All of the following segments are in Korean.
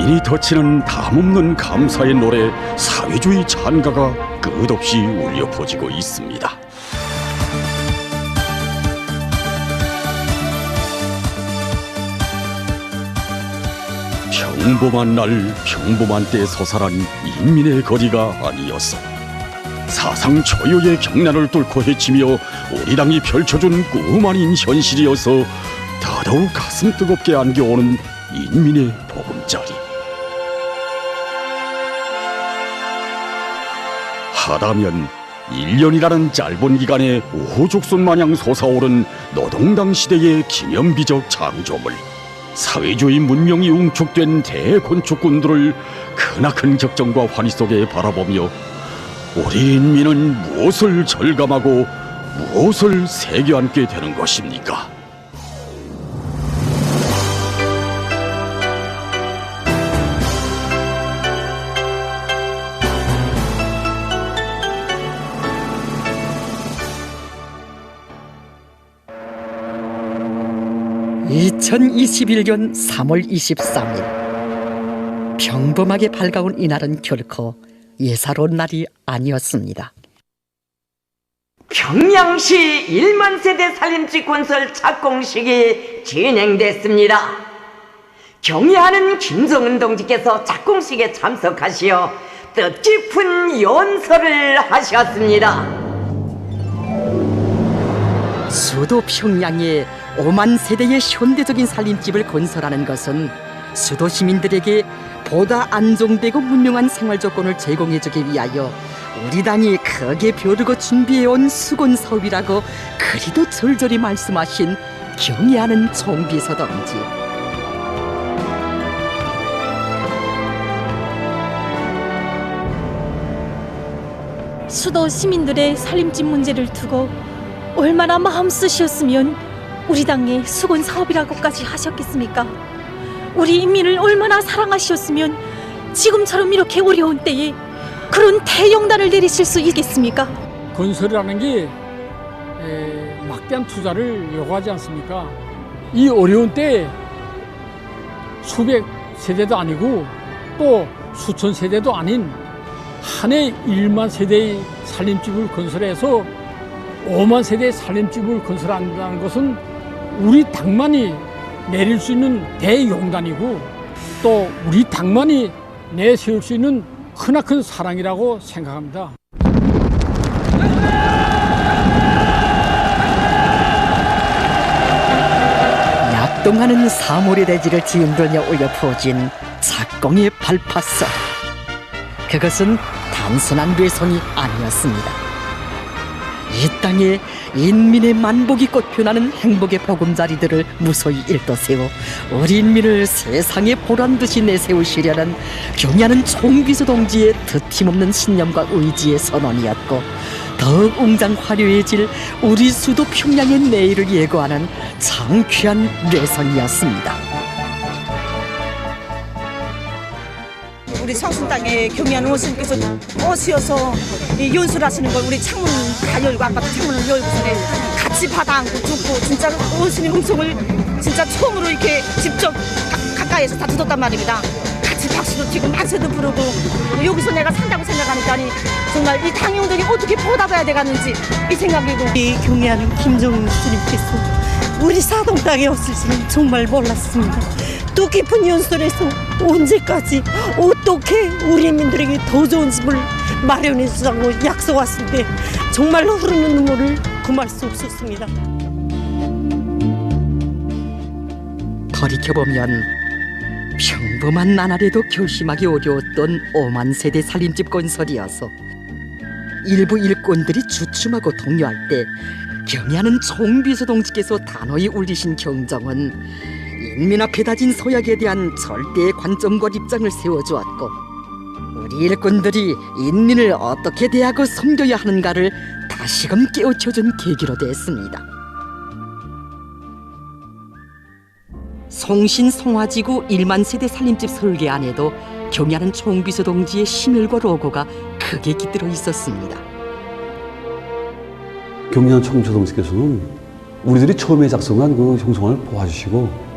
인민이 덧치는 담없는 감사의 노래, 사회주의 찬가가 끝없이 울려 퍼지고 있습니다. 평범한 날 평범한 때 서살한 인민의 거리가 아니었어. 사상 초유의 경난을 뚫고 헤치며 우리 당이 펼쳐준 꿈 아닌 현실이어서 더더욱 가슴 뜨겁게 안겨오는 인민의 보금자리. 하다면 1년이라는 짧은 기간에 우후죽순 마냥 솟아오른 노동당 시대의 기념비적 창조물, 사회주의 문명이 웅축된 대건축군들을 크나큰 격정과 환희 속에 바라보며 우리 인민은 무엇을 절감하고 무엇을 새겨안게 되는 것입니까? (2021년 3월 23일) 평범하게 밝아온 이날은 결코 예사로운 날이 아니었습니다. 평양시 1만 세대 살림집 건설 착공식이 진행됐습니다. 경의하는 김정은 동지께서 착공식에 참석하시어 뜻깊은 연설을 하셨습니다. 수도 평양에 5만 세대의 현대적인 살림집을 건설하는 것은 수도 시민들에게 보다 안정되고 문명한 생활 조건을 제공해주기 위하여 우리 당이 크게 벼르고 준비해온 수건 사업이라고 그리도 절절히 말씀하신 경의하는 총비서 동지. 수도 시민들의 살림집 문제를 두고 얼마나 마음 쓰셨으면 우리 당의 수건 사업이라고까지 하셨겠습니까? 우리 인민을 얼마나 사랑하셨으면 지금처럼 이렇게 어려운 때에 그런 대영단을 내리실 수 있겠습니까? 건설이라는 게 막대한 투자를 요구하지 않습니까? 이 어려운 때에 수백 세대도 아니고 또 수천 세대도 아닌 한 해 1만 세대의 살림집을 건설해서 5만 세대의 살림집을 건설한다는 것은 우리 당만이 내릴 수 있는 대용단이고 또 우리 당만이 내세울 수 있는 크나큰 사랑이라고 생각합니다. 약동하는 사물의 대지를 뒤흔들며 올려 퍼진 작공의 발파선. 그것은 단순한 뇌성이 아니었습니다. 이 땅에 인민의 만복이 꽃피어나는 행복의 보금자리들을 무소히 일떠세워 우리 인민을 세상에 보란듯이 내세우시려는 경의하는 총비서 동지의 드팀없는 신념과 의지의 선언이었고, 더욱 웅장 화려해질 우리 수도 평양의 내일을 예고하는 장쾌한 뇌선이었습니다. 우리 성순당에 경의하는 원수님께서 오셔서 연설하시는 걸 우리 창문 다 열고 아까 창문을 열고서 같이 받아 안고 듣고 진짜 원수님 음성을 진짜 처음으로 이렇게 직접 가까이에서 다 듣었단 말입니다. 같이 박수도 치고 만세도 부르고 여기서 내가 산다고 생각하니까 정말 이 당용들이 어떻게 보답해야 되겠는지 이 생각이고, 이 경의하는 김정은 스님께서 우리 사동 땅에 왔을 줄은 정말 몰랐습니다. 뜻깊은 연설에서 언제까지 어떻게 우리 인민들에게 더 좋은 집을 마련해 주자고 약속 왔을 때 정말로 흐르는 눈물을 금할 수 없었습니다. 돌이켜보면 평범한 나날에도 결심하기 어려웠던 5만 세대 살림집 건설이어서 일부 일꾼들이 주춤하고 동요할 때 경의하는 총비서 동지께서 단호히 울리신 경정은 인민 앞에 다진 소약에 대한 절대의 관점과 입장을 세워주었고, 우리 일꾼들이 인민을 어떻게 대하고 섬겨야 하는가를 다시금 깨우쳐준 계기로 됐습니다. 송신 송화지구 1만 세대 살림집 설계 안에도 경의하는 총비서 동지의 심혈과 로고가 크게 깃들어 있었습니다. 경의하는 총비서 동지께서는 우리들이 처음에 작성한 그 형성을 보아주시고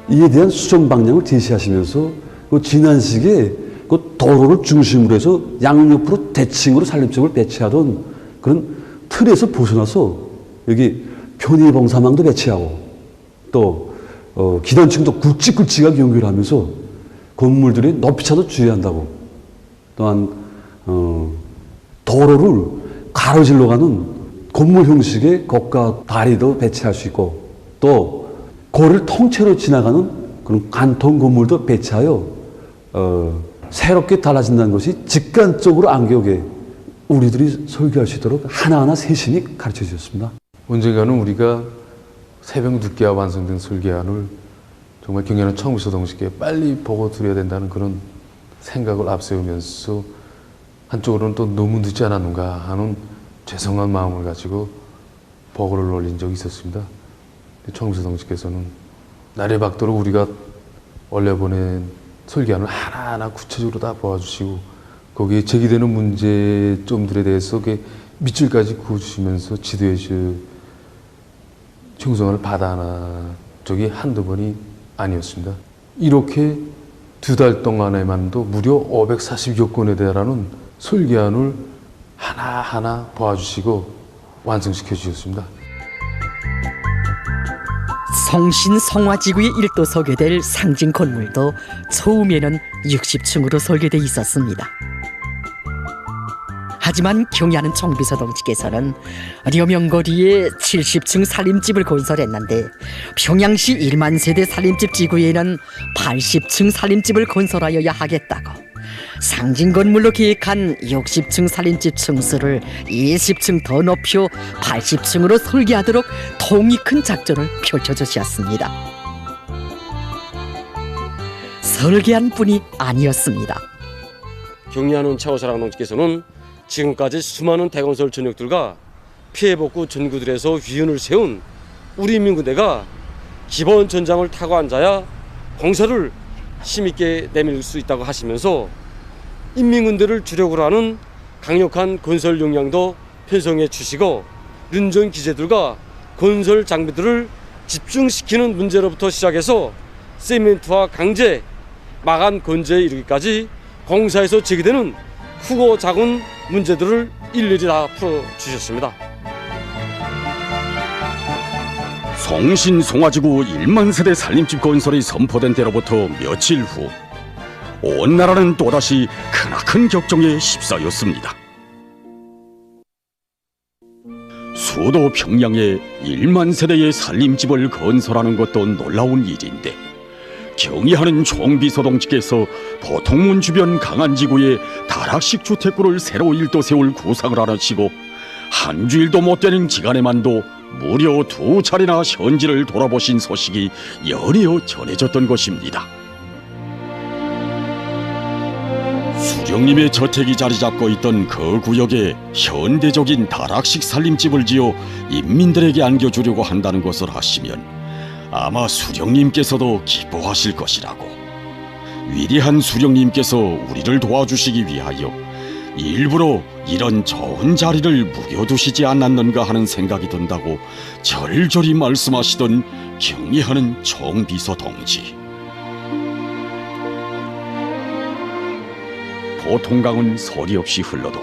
이에 대한 수정 방향을 제시하시면서 그 지난 시기에 그 도로를 중심으로 해서 양옆으로 대칭으로 산림집을 배치하던 그런 틀에서 벗어나서 여기 편의봉사망도 배치하고 또 기단층도 굵직굵직하게 연결하면서 건물들의 높이차도 주의한다고, 또한 도로를 가로질러 가는 건물 형식의 걷과 다리도 배치할 수 있고, 또 거리를 통째로 지나가는 그런 간통 건물도 배치하여 새롭게 달라진다는 것이 직관적으로 안겨오게 우리들이 설계할 수 있도록 하나하나 세심히 가르쳐 주셨습니다. 언젠가는 우리가 새벽 늦게야 완성된 설계안을 정말 경연은 청구서 동시에 빨리 보고 드려야 된다는 그런 생각을 앞세우면서 한쪽으로는 또 너무 늦지 않았는가 하는 죄송한 마음을 가지고 보고를 올린 적이 있었습니다. 청구서 동시께서는 날이 밝도록 우리가 올려보낸 설계안을 하나하나 구체적으로 다 보아주시고 거기에 제기되는 문제점들에 대해서 밑줄까지 그어주시면서 지도해 주신 충성을 받아나 적이 한두 번이 아니었습니다. 이렇게 2달 동안에만도 무려 540여 건에 달하는 설계안을 하나하나 보아주시고 완성시켜 주셨습니다. 성신 성화지구에 일도 설계될 상징 건물도 처음에는 60층으로 설계돼 있었습니다. 하지만 경의하는 총비서동지께서는 려명거리에 70층 살림집을 건설했는데 평양시 1만 세대 살림집 지구에는 80층 살림집을 건설하여야 하겠다고 상징 건물로 계획한 60층 살림집 층수를 20층 더 높여 80층으로 설계하도록 통이 큰 작전을 펼쳐주셨습니다. 설계한 뿐이 아니었습니다. 경의하는 최호사랑 동지께서는 지금까지 수많은 대건설 전역들과 피해복구 전구들에서 위원을 세운 우리 인민군대가 기본 전장을 타고 앉아야 공사를 힘있게 내밀 수 있다고 하시면서 인민군대를 주력으로 하는 강력한 건설 역량도 편성해 주시고 윤전 기재들과 건설 장비들을 집중시키는 문제로부터 시작해서 세멘트와 강제, 마감 건재에 이르기까지 공사에서 제기되는 크고 작은 문제들을 일일이 다 풀어주셨습니다. 성신 송화지구 1만 세대 살림집 건설이 선포된 때로부터 며칠 후 온 나라는 또다시 크나큰 격정에 휩싸였습니다. 수도 평양에 1만 세대의 살림집을 건설하는 것도 놀라운 일인데 경의하는 총비서동지께서 보통문 주변 강안지구에 다락식 주택구를 새로 일도 세울 구상을 하시고 한 주일도 못 되는 기간에만도 무려 2차례나 현지를 돌아보신 소식이 여리어 전해졌던 것입니다. 수령님의 저택이 자리 잡고 있던 그 구역에 현대적인 다락식 살림집을 지어 인민들에게 안겨주려고 한다는 것을 아시면 아마 수령님께서도 기뻐하실 것이라고. 위대한 수령님께서 우리를 도와주시기 위하여 일부러 이런 좋은 자리를 묵여두시지 않았는가 하는 생각이 든다고 절절히 말씀하시던 경의하는 총비서 동지. 보통강은 서리 없이 흘러도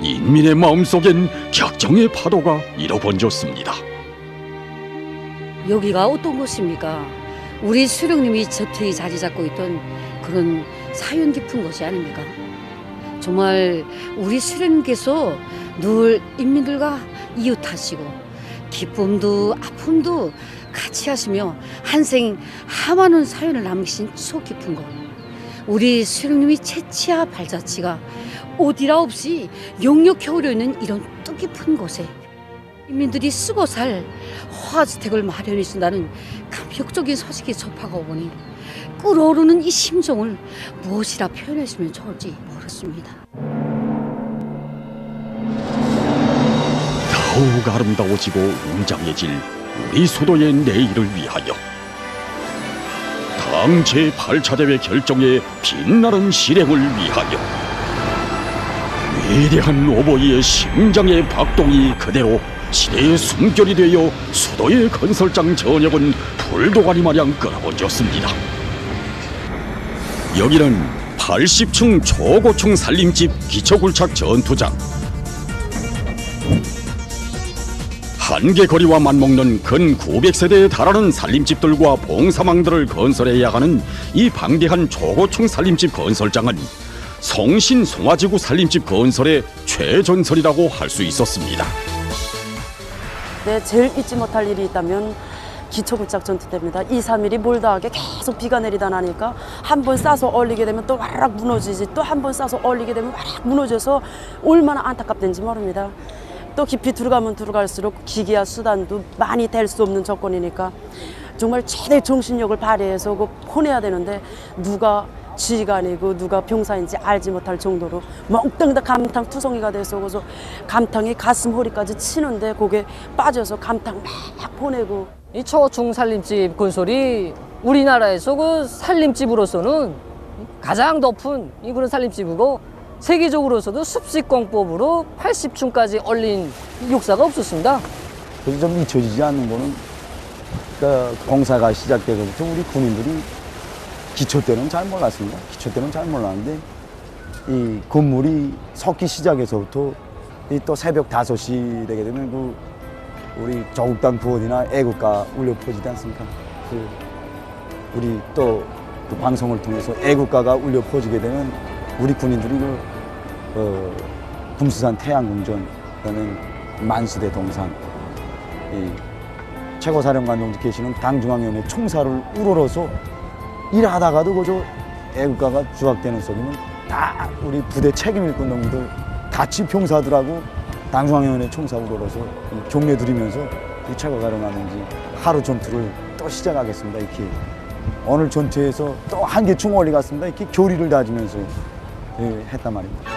인민의 마음속엔 격정의 파도가 일어번졌습니다. 여기가 어떤 곳입니까? 우리 수령님이 저택이 자리 잡고 있던 그런 사연 깊은 곳이 아닙니까? 정말 우리 수령님께서 늘 인민들과 이웃하시고 기쁨도 아픔도 같이 하시며 한생 하많은 사연을 남기신 추억 깊은 곳. 우리 수령님이 채취와 발자취가 어디라 없이 역력해 오려 있는 이런 뜻깊은 곳에 인민들이 쓰고 살 화주택을 마련해 준다는 감격적인 소식이 접하고 보니 끓어오르는 이 심정을 무엇이라 표현했으면 좋을지 모르겠습니다. 더욱 아름다워지고 웅장해질 우리 수도의 내일을 위하여 당 제8차 대회 결정의 빛나는 실행을 위하여 위대한 오보이의 심장의 박동이 그대로 시대의 숨결이 되어 수도의 건설장 전역은 불도가니 마냥 끌어번졌습니다. 여기는 80층 초고층 살림집 기초굴착 전투장. 한계 거리와 맞먹는 근 900세대에 달하는 살림집들과 봉사망들을 건설해야 하는 이 방대한 초고층 살림집 건설장은 성신 송화지구 살림집 건설의 최전설이라고 할 수 있었습니다. 네, 제일 잊지 못할 일이 있다면 기초굴착 전투 때입니다. 2, 3일이 몰다하게 계속 비가 내리다 나니까 한 번 싸서 얼리게 되면 또 와락 무너지지, 또 한 번 싸서 얼리게 되면 와락 무너져서 얼마나 안타깝던지 모릅니다. 또 깊이 들어가면 들어갈수록 기기와 수단도 많이 될 수 없는 조건이니까 정말 최대 정신력을 발휘해서 그 포내야 되는데 누가 지휘관이고 누가 병사인지 알지 못할 정도로 멍땅 다 감탕 투성이가 돼서 그래서 감탕이 가슴 허리까지 치는데 거기에 빠져서 감탕 막 보내고. 이 초중 살림집 건설이 우리나라에서 그 살림집으로서는 가장 높은 그런 살림집이고 세계적으로서도 습식공법으로 80층까지 올린 역사가 없었습니다. 그래서 좀 잊혀지지 않는 거는 그러니까 공사가 시작되서부터 우리 군인들이 기초 때는 잘 몰랐습니다. 기초 때는 잘 몰랐는데 이 건물이 석기 시작에서부터 또 새벽 5시 되게 되면 그 우리 조국당 구호이나 애국가 울려 퍼지지 않습니까? 우리 또 그 방송을 통해서 애국가가 울려 퍼지게 되면 우리 군인들이 금수산 태양궁전, 그다음에 만수대 동산, 이 최고사령관 동지 계시는 당중앙위원회 총사를 우러러서 일하다가도 그저 애국가가 주악되는 소리는 다 우리 부대 책임일꾼 동지들 같이 병사들하고 당중앙위원회 총사 우러러서 경례 드리면서 이 최고사령관 동지 하루 전투를 또 시작하겠습니다. 이렇게 오늘 전투에서 또 한계충 올리 갔습니다. 이렇게 교리를 다지면서 했단 말입니다.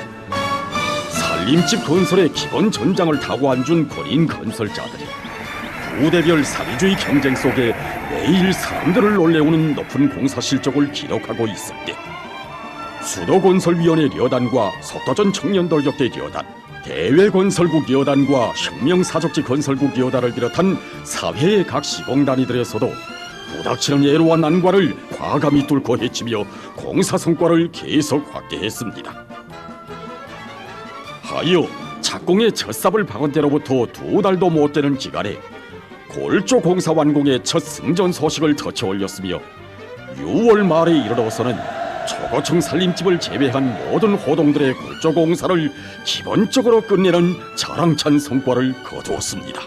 살림집 건설의 기본 전장을 타고 앉은 군인 건설자들이 부대별 사회주의 경쟁 속에 매일 사람들을 놀래우는 높은 공사 실적을 기록하고 있을 때 수도건설위원회 여단과 석도전 청년돌격대 여단, 대외건설국 여단과 혁명사적지 건설국 여단을 비롯한 사회의 각 시공단위들에서도 부닥치는 애로와 난관을 과감히 뚫고 헤치며 공사 성과를 계속 확대했습니다. 하여 착공의 첫 삽을 박은 때로부터 2달도 못 되는 기간에 골조 공사 완공의 첫 승전 소식을 터쳐 올렸으며 6월 말에 이르러서는 초고층 살림집을 제외한 모든 호동들의 골조 공사를 기본적으로 끝내는 자랑찬 성과를 거두었습니다.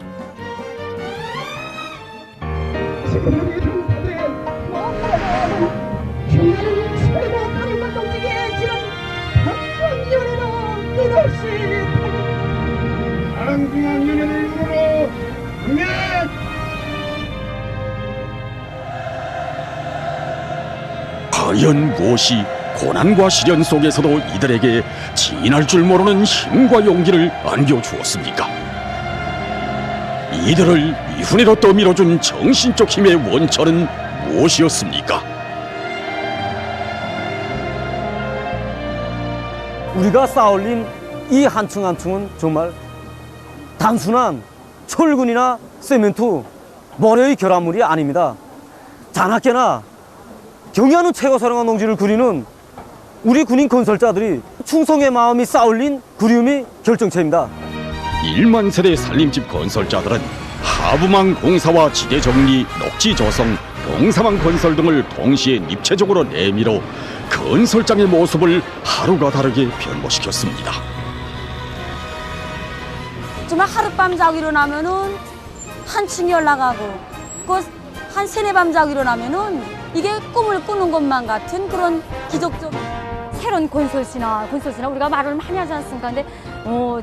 과연 무엇이 고난과 시련 속에서도 이들에게 지날 줄 모르는 힘과 용기를 안겨주었습니까? 이들을 미훈이로 떠밀어준 정신적 힘의 원천은 무엇이었습니까? 우리가 쌓아올린 이 한 층 한 층은 정말 단순한 철근이나 세멘트, 모래의 결합물이 아닙니다. 자나깨나 경의하는 최고사령관 동지를 그리는 우리 군인 건설자들이 충성의 마음이 쌓아올린 그리움이 결정체입니다. 1만 세대 살림집 건설자들은 하부망 공사와 지대정리, 녹지 조성, 봉사망 건설 등을 동시에 입체적으로 내밀어 건설장의 모습을 하루가 다르게 변모시켰습니다. 정말 하룻밤 자고 일어나면은 한 층이 올라가고 그 한 세네 밤 자고 일어나면은 이게 꿈을 꾸는 것만 같은 그런 기적적 새로운 건설지나 우리가 말을 많이 하지 않습니까? 근데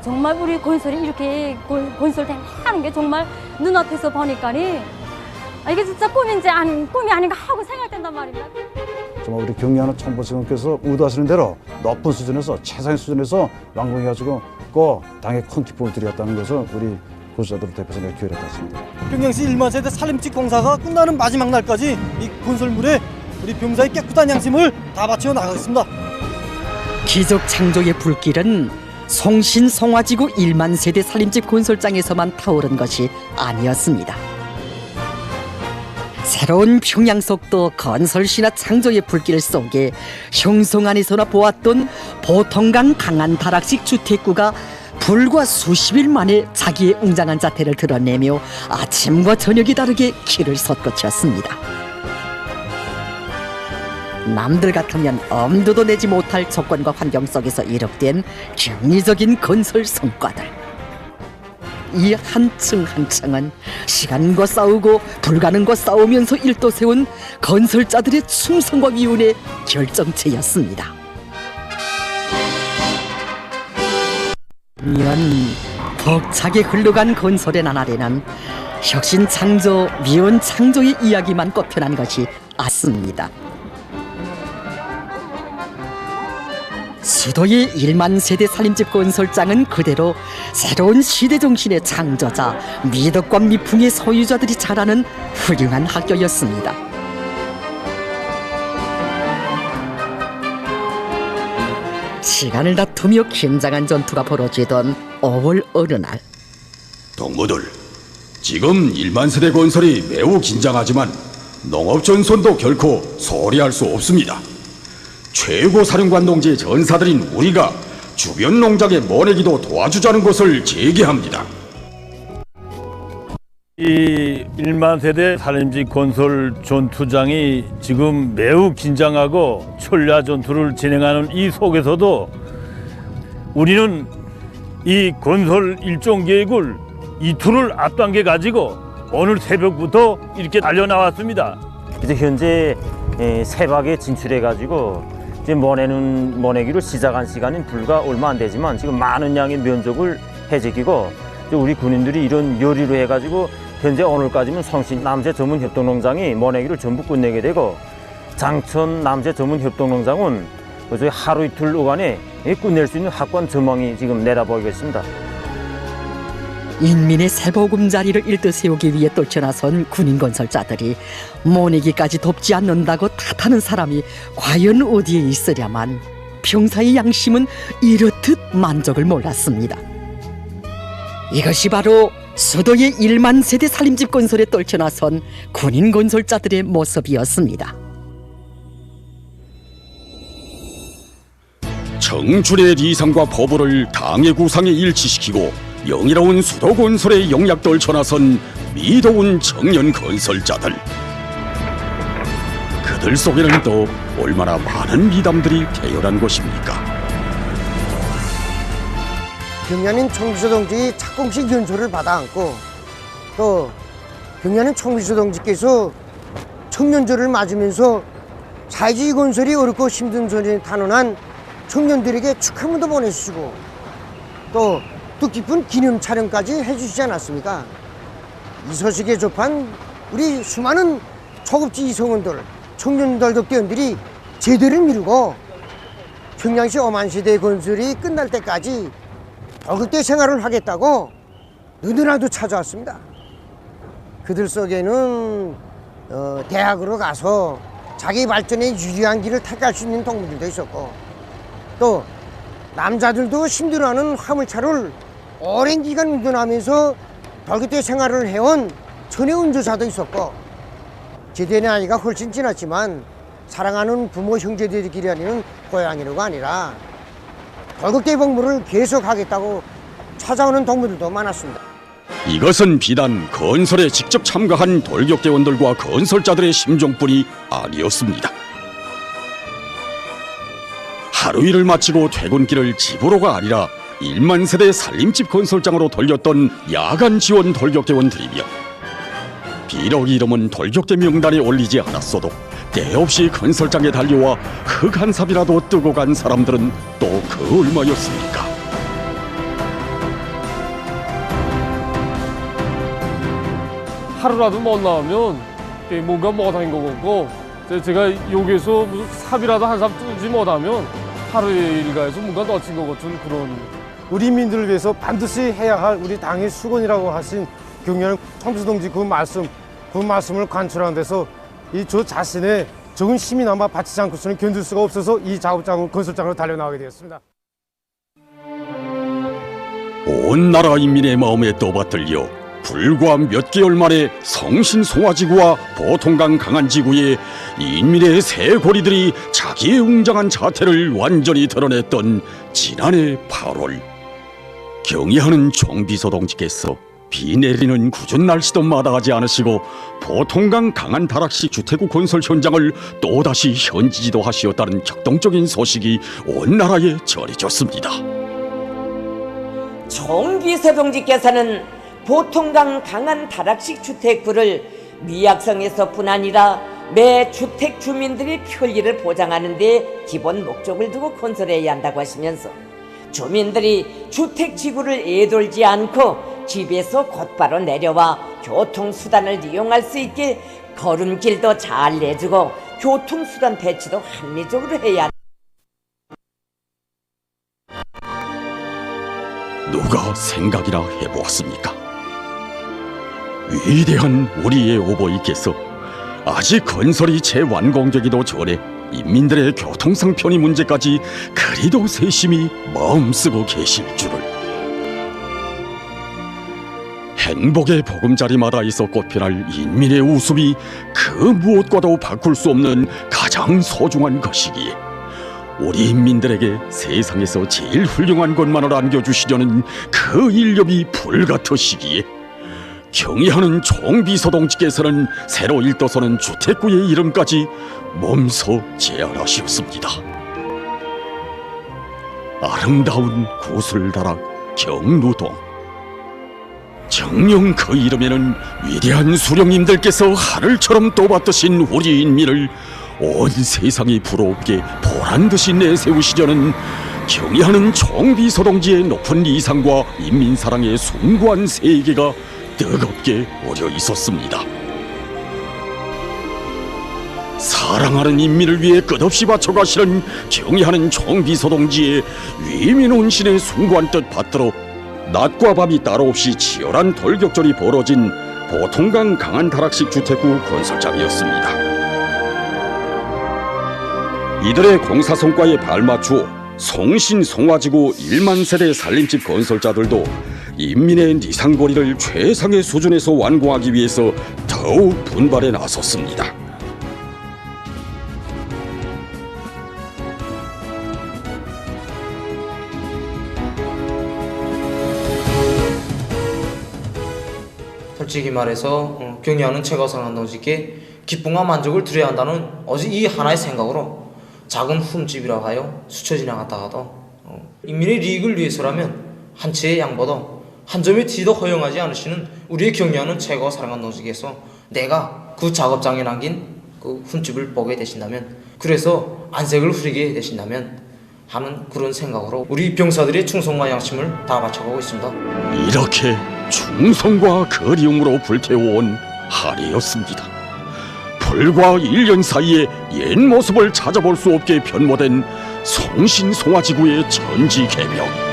정말 우리 건설이 이렇게 건설되는 게 정말 눈앞에서 보니까니 이게 진짜 꿈이 아닌가 하고 생각된단 말입니다. 정말 우리 경의하는 청보시장께서 의도하시는 대로 높은 수준에서 최상의 수준에서 완공해가지고 꼭 당에 큰 기쁨을 드렸다는 것을 우리 건설자들을 대표해서 내가 기회를 했습니다. 평양시 1만 세대 살림집 공사가 끝나는 마지막 날까지 이 건설물에 우리 병사의 깨끗한 양심을 다 바쳐 나가겠습니다. 기적 창조의 불길은 송신송화지구 1만 세대 살림집 건설장에서만 타오른 것이 아니었습니다. 새로운 평양 속도 건설시나 창조의 불길 속에 형성 안에서나 보았던 보통강 강한 다락식 주택구가 불과 수십일 만에 자기의 웅장한 자태를 드러내며 아침과 저녁이 다르게 길을 솟구쳤습니다. 남들 같으면 엄두도 내지 못할 조건과 환경 속에서 이룩된 경이적인 건설 성과들. 이 한 층 한 층은 시간과 싸우고 불가능과 싸우면서 일도 세운 건설자들의 충성과 위운의 결정체였습니다. 년 벅차게 흘러간 건설의 나날에는 혁신 창조, 미운 창조의 이야기만 꼽혀난 것이 아습니다. 수도의 1만 세대 살림집 건설장은 그대로 새로운 시대 정신의 창조자, 미덕과 미풍의 소유자들이 자라는 훌륭한 학교였습니다. 시간을 다투며 긴장한 전투가 벌어지던 5월 어느 날, 동무들, 지금 1만 세대 건설이 매우 긴장하지만 농업 전선도 결코 소홀히 할 수 없습니다. 최고 사령관 동지의 전사들인 우리가 주변 농장의 모내기도 도와주자는 것을 제기합니다. 이 1만 세대 살림집 건설 전투장이 지금 매우 긴장하고 철야 전투를 진행하는 이 속에서도 우리는 이 건설 일정 계획을 이틀을 앞당겨 가지고 오늘 새벽부터 이렇게 달려 나왔습니다. 이제 현재 세박에 진출해 가지고 이제 모내기를 시작한 시간은 불과 얼마 안 되지만 지금 많은 양의 면적을 해제키고 우리 군인들이 이런 열의로 해가지고 현재 오늘까지는 성신 남재 전문 협동농장이 모내기를 전부 끝내게 되고 장천 남재 전문 협동농장은 하루 이틀 오간에 끝낼 수 있는 확고한 전망이 지금 내다보이고 있습니다. 인민의 새보금자리를 일뜻 세우기 위해 떨쳐나선 군인 건설자들이 모내기까지 돕지 않는다고 탓하는 사람이 과연 어디에 있으랴만 병사의 양심은 이렇듯 만족을 몰랐습니다. 이것이 바로 수도의 1만 세대 살림집 건설에 떨쳐나선 군인 건설자들의 모습이었습니다. 청춘의 리상과 포부를 당의 구상에 일치시키고 영이로운 수도 건설에 영약 떨쳐나선 미도운 청년 건설자들. 그들 속에는 또 얼마나 많은 미담들이 태어난 것입니까? 경야는 총비서 동지 착공식 연소를 받아 안고 또 경야는 총비서 동지께서 청년절을 맞으면서 사회주의 건설이 어렵고 힘든 전쟁에 탄원한 청년들에게 축하문도 보내주시고 또 뜻깊은 기념 촬영까지 해주시지 않았습니까? 이 소식에 접한 우리 수많은 초급지 이성원들, 청년 덜덕대원들이 제대를 미루고 평양시 5만 세대 건설이 끝날 때까지 덜극대 생활을 하겠다고 너무나도 찾아왔습니다. 그들 속에는 대학으로 가서 자기 발전에 유리한 길을 택할 수 있는 동무들도 있었고 또 남자들도 힘들어하는 화물차를 오랜 기간 운전하면서 덜그대 생활을 해온 전해 운전사도 있었고 제대 나이가 훨씬 지났지만 사랑하는 부모 형제들끼리는 고향이로가 아니라 덜그대 복무를 계속하겠다고 찾아오는 동무들도 많았습니다. 이것은 비단 건설에 직접 참가한 돌격대원들과 건설자들의 심정뿐이 아니었습니다. 하루 일을 마치고 퇴근길을 집으로가 아니라 1만 세대 살림집 건설장으로 돌렸던 야간 지원 돌격대원들이며 비록 이름은 돌격대 명단에 올리지 않았어도 때없이 건설장에 달려와 흙 한 삽이라도 뜨고 간 사람들은 또 그 얼마였습니까? 하루라도 못 나오면 뭔가 못한 것 같고 제가 여기서 무슨 삽이라도 한 삽 뜨지 못하면 하루 일과에서 뭔가 놓친 것 같은 그런. 우리 민들을 위해서 반드시 해야 할 우리 당의 수건이라고 하신 경야는 총비서 동지 그 말씀을 관철하는 데서 저 자신의 적은 힘이나마 바치지 않고서는 견딜 수가 없어서 이 작업장을 건설장으로 달려나가게 되었습니다. 온 나라 인민의 마음에 떠받들려 불과 몇 개월 만에 성신송화지구와 보통강 강안지구에 인민의 새 고리들이 자기의 웅장한 자태를 완전히 드러냈던 지난해 8월, 경의하는 총비서 동지께서 비 내리는 궂은 날씨도 마다하지 않으시고 보통강 강안 다락식 주택구 건설 현장을 또다시 현지지도 하시었다는 격동적인 소식이 온 나라에 전해졌습니다. 총비서 동지께서는 보통강 강안 다락식 주택구를 미약성에서뿐 아니라 매 주택 주민들의 편리를 보장하는 데 기본 목적을 두고 건설해야 한다고 하시면서 주민들이 주택지구를 애돌지 않고 집에서 곧바로 내려와 교통수단을 이용할 수 있게 걸음길도 잘 내주고 교통수단 배치도 합리적으로 해야 한다. 누가 생각이나 해보았습니까? 위대한 우리의 오버이께서 아직 건설이 재완공되기도 전에 인민들의 교통상 편의 문제까지 그리도 세심히 마음쓰고 계실 줄을. 행복의 보금자리마다 있어 꽃피날 인민의 웃음이 그 무엇과도 바꿀 수 없는 가장 소중한 것이기에 우리 인민들에게 세상에서 제일 훌륭한 것만을 안겨주시려는 그 일념이 불같으시기에 경의하는 총비서 동지께서는 새로 일떠서는 주택구의 이름까지 몸소 제안하셨습니다. 아름다운 구슬다락 경루동. 정녕 그 이름에는 위대한 수령님들께서 하늘처럼 떠받드신 우리 인민을 온 세상이 부러웁게 보란듯이 내세우시려는 경의하는 총비서 동지의 높은 이상과 인민사랑의 숭고한 세계가 뜨겁게 어려 있었습니다. 사랑하는 인민을 위해 끝없이 바쳐가시는 경의하는 총비서 동지의 위민운신의 숭고한 뜻 받들어 낮과 밤이 따로 없이 치열한 돌격전이 벌어진 보통강 강안 다락식 주택구 건설장이었습니다. 이들의 공사 성과에 발맞추어 성신송화지구 1만 세대 살림집 건설자들도 인민의 니상거리를 최상의 수준에서 완공하기 위해서 더욱 분발에 나섰습니다. 솔직히 말해서 경의하는 최고사랑 동지께 기쁨과 만족을 드려야 한다는 오직 이 하나의 생각으로 작은 흠집이라 하여 스쳐 지나갔다가도 인민의 이익을 위해서라면 한 채의 양보도 한 점의 티도 허용하지 않으시는 우리의 경의하는 최고 사랑하는 동지께서 내가 그 작업장에 남긴 그 흠집을 보게 되신다면, 그래서 안색을 흐리게 되신다면 하는 그런 생각으로 우리 병사들의 충성과 양심을 다 바쳐가고 있습니다. 이렇게 충성과 그리움으로 불태워온 한해였습니다. 불과 1년 사이에 옛 모습을 찾아볼 수 없게 변모된 성신송화지구의 천지개벽.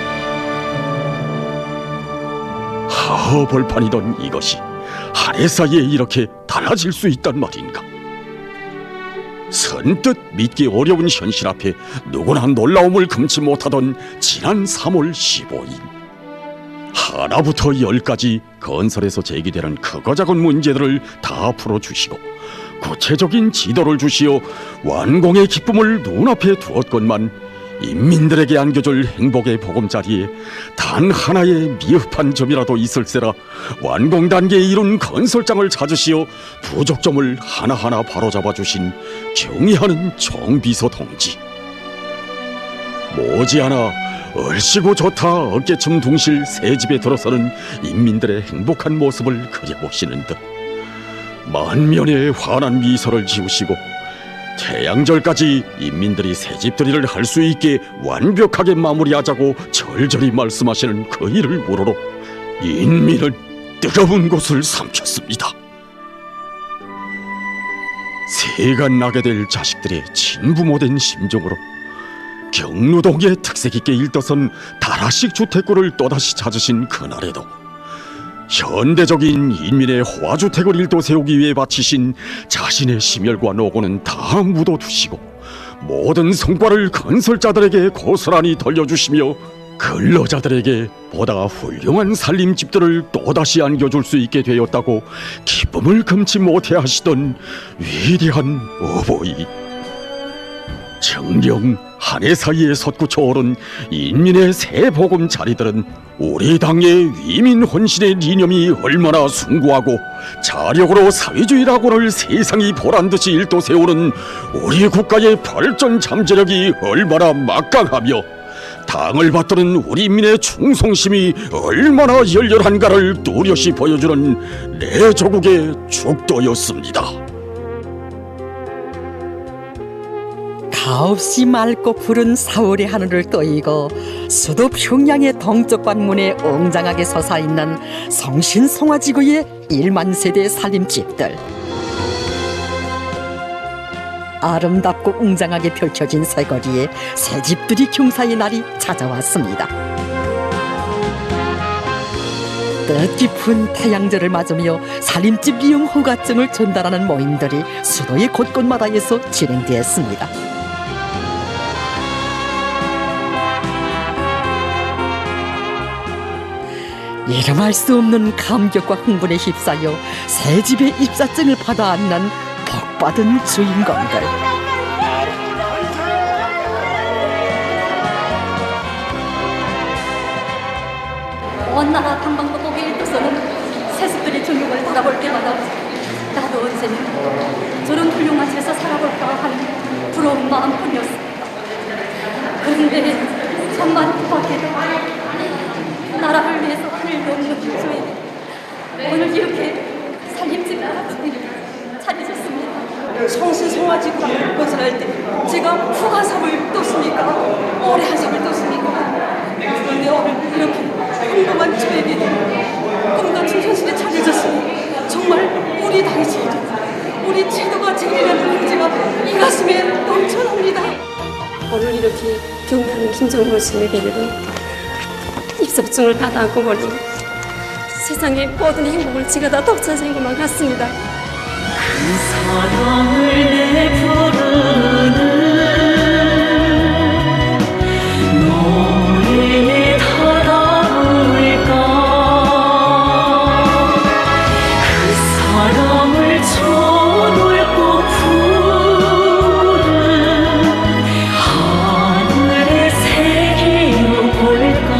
하허벌판이던 이것이 한 해 사이에 이렇게 달라질 수 있단 말인가. 선뜻 믿기 어려운 현실 앞에 누구나 놀라움을 금치 못하던 지난 3월 15일, 하나부터 10까지 건설에서 제기되는 크고 작은 문제들을 다 풀어주시고 구체적인 지도를 주시어 완공의 기쁨을 눈앞에 두었건만 인민들에게 안겨줄 행복의 보금자리에 단 하나의 미흡한 점이라도 있을세라 완공 단계에 이른 건설장을 찾으시어 부족점을 하나하나 바로잡아 주신 경의하는 총비서 동지. 머지않아 얼씨구 좋다 어깨춤 둥실 새 집에 들어서는 인민들의 행복한 모습을 그려보시는 듯 만면의 환한 미소를 지우시고 태양절까지 인민들이 새집들이를 할 수 있게 완벽하게 마무리하자고 절절히 말씀하시는 그 일을 우러러 인민은 뜨거운 곳을 삼켰습니다. 새가 나게 될 자식들의 친부모된 심정으로 경루동의 특색 있게 일떠선 다락식 주택구를 또다시 찾으신 그날에도 현대적인 인민의 호화주택을 일도 세우기 위해 바치신 자신의 심혈과 노고는 다 묻어두시고 모든 성과를 건설자들에게 고스란히 돌려주시며 근로자들에게 보다 훌륭한 살림집들을 또다시 안겨줄 수 있게 되었다고 기쁨을 금치 못해 하시던 위대한 어버이. 정령 한 해 사이에 솟구쳐 오른 인민의 새 보금자리들은 우리 당의 위민 혼신의 이념이 얼마나 숭고하고 자력으로 사회주의 낙원을 세상이 보란듯이 일도세우는 우리 국가의 발전 잠재력이 얼마나 막강하며 당을 받드는 우리 인민의 충성심이 얼마나 열렬한가를 뚜렷이 보여주는 내 조국의 축도였습니다. 가없이 맑고 푸른 4월의 하늘을 떠이고 수도 평양의 동쪽 관문에 웅장하게 솟아있는 성신송화지구의 1만 세대 살림집들. 아름답고 웅장하게 펼쳐진 새거리에 새 집들이 경사의 날이 찾아왔습니다. 뜻깊은 태양절을 맞으며 살림집 이용 허가증을 전달하는 모임들이 수도의 곳곳마다에서 진행되었습니다. 이름할 수 없는 감격과 흥분에 휩싸여 새 집의 입사증을 받아 안는 복받은 주인공들. 먼 나라 방방곡곡에 일도서는 세습들의 존경을 바라볼 때마다 나도 언제는 저런 훌륭한 집에서 살아볼까 하는 부러운 마음뿐이었습니다. 그런데 천만 밖에도 나라를 위해서 하늘도 없는 저에게 오늘 이렇게 살림집 같은 차려졌습니다. 성신송화지구를 건설할 때 제가 후가삼을 떴습니까? 오래 한삼을 떴습니까? 그런데 오늘 이렇게 평범한 저에게도 꿈같은 현실에 차려졌으니 정말 우리 당의 제도, 우리 제도가 제기라는 문제가 이 가슴에 넘쳐납니다. 오늘 이렇게 경기하는 김정호 씨의 배려로 입석증을 받아안고 보니 세상의 모든 행복을 제가 다 독차지한 것만 같습니다. 그 사랑을 내부르는 노래에 닿아올까. 그 사랑을 저 넓고 푸른 하늘에 새겨볼까.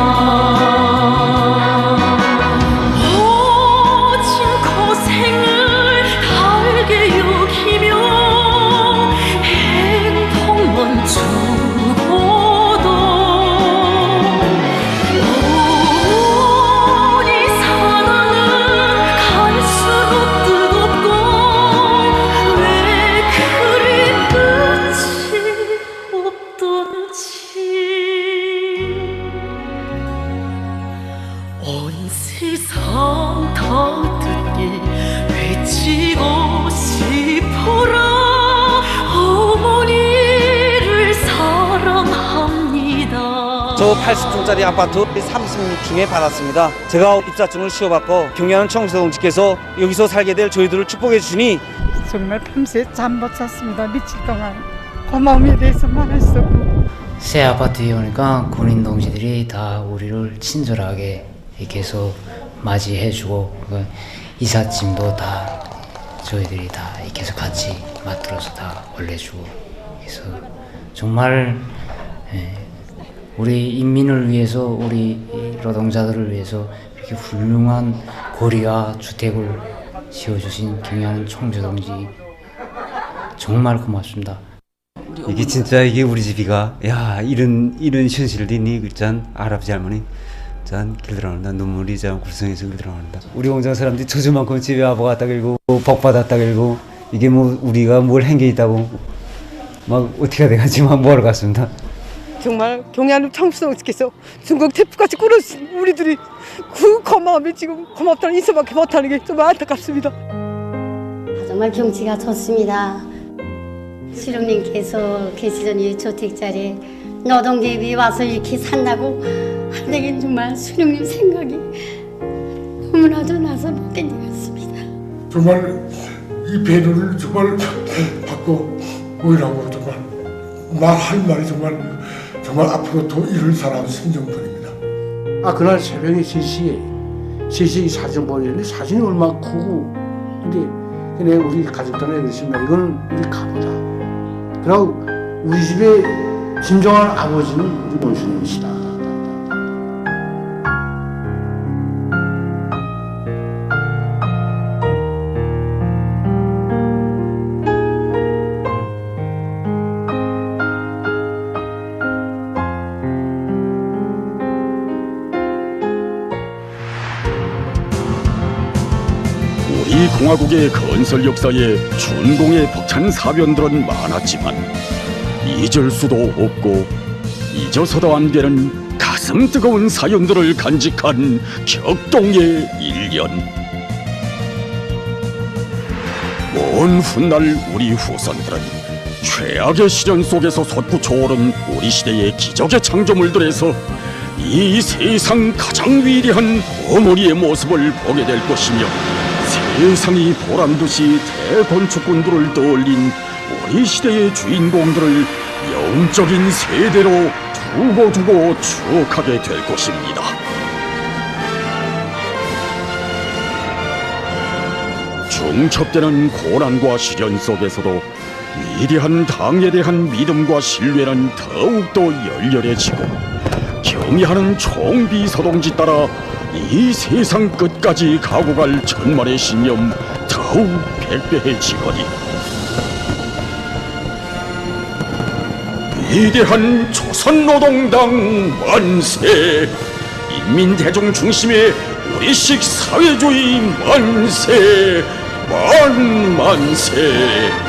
온 세상 다 듣게 외치고 싶어라. 어머니를 사랑합니다. 저 80층짜리 아파트 36층에 받았습니다. 제가 입사증을 시험받고 경기하는 청주시동지께서 여기서 살게 될 저희들을 축복해 주시니 정말 밤새 잠 못 잤습니다. 며칠 동안 고마움에 대해서 말할 수 없고. 새 아파트에 오니까 군인 동지들이 다 우리를 친절하게 이렇게 해서 맞이해주고 이삿짐도 다 저희들이 다 이렇게 해서 같이 만들어서 다 올려주고 그래서 정말 우리 인민을 위해서 우리 노동자들을 위해서 이렇게 훌륭한 거리와 주택을 지어주신 경의하는 총재동지 정말 고맙습니다. 이게 진짜 이게 우리 집이가 야 이런 현실이니 짠 할아버지 할머니 짠 길들어간다 눈물이 짠 굴성에서 길들어간다. 우리 공장 사람들이 저주만큼 집에 와보았다 길고 복 받았다 길고 이게 뭐 우리가 뭘 한 게 있다고 막 어떻게 돼가지 막 모아러 갔습니다. 정말 경의하는 청주시동지께서 중국 태풍같이 꿇어주신 우리들이 그 고마움에 지금 고맙다는 인사밖에 못하는 게 정말 안타깝습니다. 정말 경치가 좋습니다. 수령님께서 계시 전 이 주택자리에 노동계획이 와서 이렇게 산다고 하는 게 정말 수령님 생각이 너무나도 나서 못 견디겠습니다. 정말 이 배려를 정말 받고 오히려고 정말 말할 말이 정말 앞으로 더 이룰 사람 심정뿐입니다. 그날 새벽에 3시에 이 사진 보내는데 사진이 얼마나 크고 근데 내가 우리 가족들한테 그랬습니다. 이거는 우리 가보자. 그리고 우리 집에 진정한 아버지는 우리 권수님이시다. 우리 공화국의 건설 역사에 준공의 벅찬 사변들은 많았지만 잊을 수도 없고 잊어서도 안 되는 가슴 뜨거운 사연들을 간직한 격동의 일년. 먼 훗날 우리 후손들은 최악의 시련 속에서 솟구쳐 오른 우리 시대의 기적의 창조물들에서 이 세상 가장 위대한 어머니의 모습을 보게 될 것이며 세상이 보란듯이 대건축군들을 떠올린 우리 시대의 주인공들을 영적인 세대로 두고두고 추억하게 될 것입니다. 중첩되는 고난과 시련 속에서도 위대한 당에 대한 믿음과 신뢰는 더욱더 열렬해지고 경의하는 총비서동지 따라 이 세상 끝까지 가고 갈 천만의 신념 더욱 백배해지거니 위대한 조선노동당 만세! 인민대중 중심의 우리식 사회주의 만세! 만세!